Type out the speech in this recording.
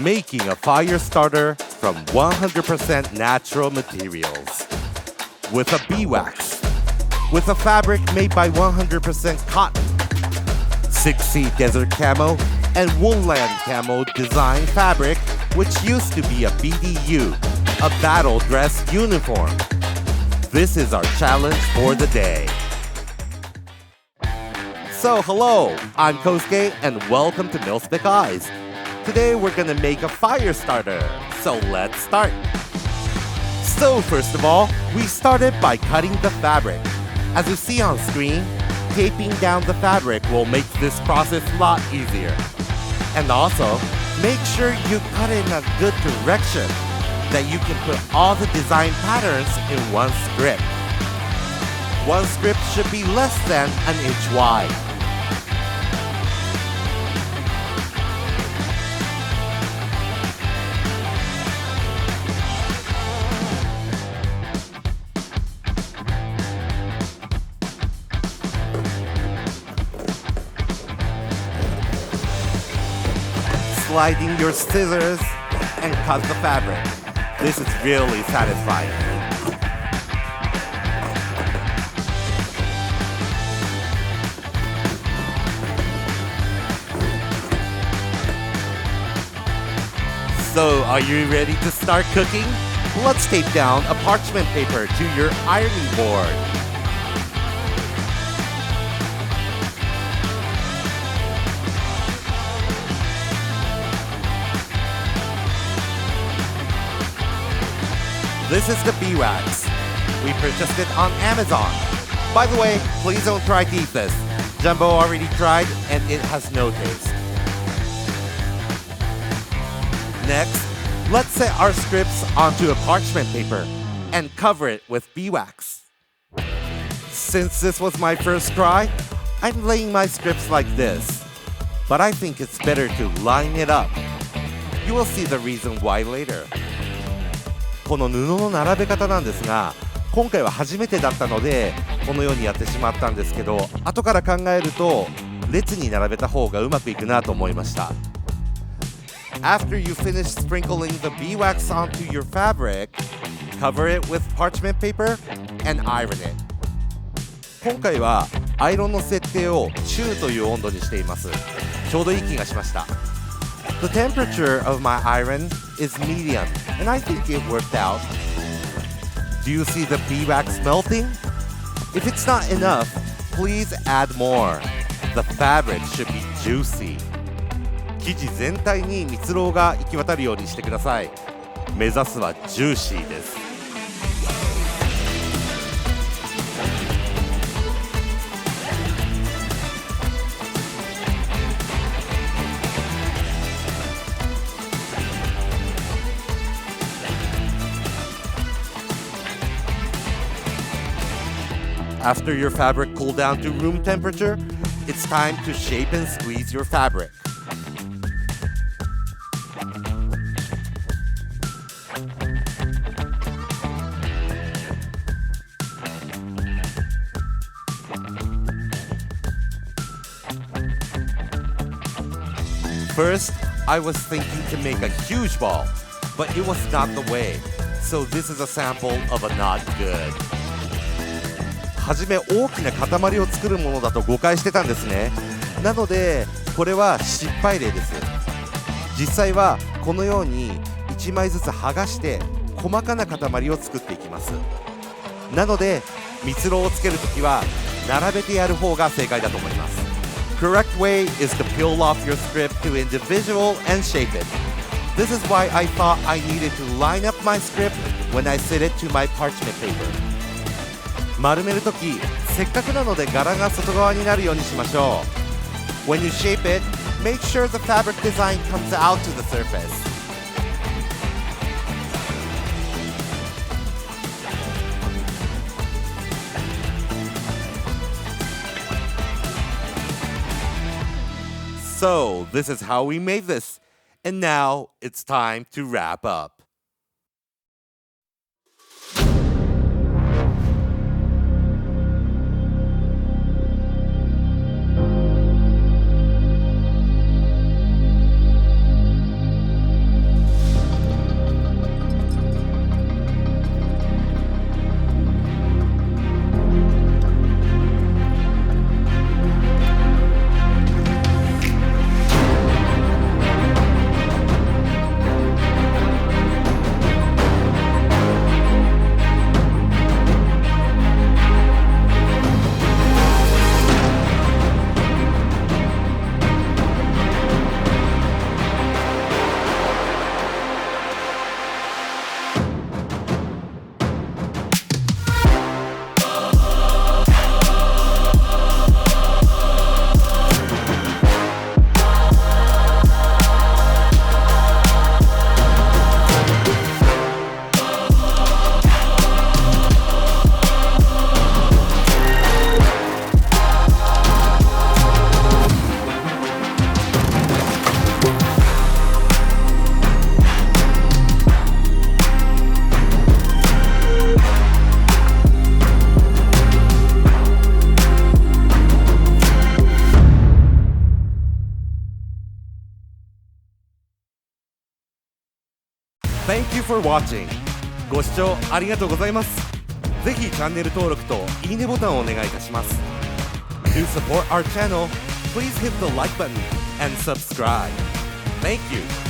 making a fire starter from 100% natural materials. With a beeswax, with a fabric made by 100% cotton, 6C desert camo, and woolland camo design fabric, which used to be a BDU, a battle dress uniform. This is our challenge for the day. So hello, I'm Kosuke and welcome to Milspec Eyes. Today we're gonna make a fire starter, so let's start. So first of all, we started by cutting the fabric. As you see on screen, taping down the fabric will make this process a lot easier. And also, make sure you cut it in a good direction that you can put all the design patterns in one strip. One strip should be less than an inch wide. Sliding your scissors and cut the fabric. This is really satisfying. So, are you ready to start cooking? Let's tape down a parchment paper to your ironing board. This is the beeswax. We purchased it on Amazon. By the way, please don't try to eat this. Jumbo already tried and it has no taste. Next, let's set our strips onto a parchment paper and cover it with beeswax. Since this was my first try, I'm laying my strips like this. But I think it's better to line it up. You will see the reason why later. この布の並べ方なんですが、今回は初めてだったのでこのようにやってしまったんですけど、後から考えると列に並べた方がうまくいくなと思いました。After you finish sprinkling the beeswax onto your fabric, cover it with parchment paper and iron it. 今回はアイロンの設定を中という温度にしています。ちょうどいい気がしました。The temperature of my iron is medium, and I think it worked out. Do you see the beeswax melting? If it's not enough, please add more. The fabric should be juicy. 生地全体に蜜蝋が行き渡るようにしてください。目指すはジューシーです。After your fabric cooled down to room temperature, it's time to shape and squeeze your fabric. First, I was thinking to make a huge ball, but it was not the way. So this is a sample of a not good. はじめ大きな塊を作るものだと誤解してたんですね。なのでこれは失敗例です。実際はこのように1枚ずつ剥がして細かな塊を作っていきます。なので蜜蝋をつけるときは並べてやる方が正解だと思います。Correct way is to peel off your strip to individual and shape it. This is why I thought I needed to line up my strip when I set it to my parchment paper. 丸めるとき、せっかくなので柄が外側になるようにしましょう。When you shape it, make sure the fabric design comes out to the surface. So, this is how we made this. And now, it's time to wrap up. for watching. ご視聴ありがとうございます。ぜひチャンネル登録といいねボタンをお願いいたします。To support our channel, please hit the like button and subscribe. Thank you.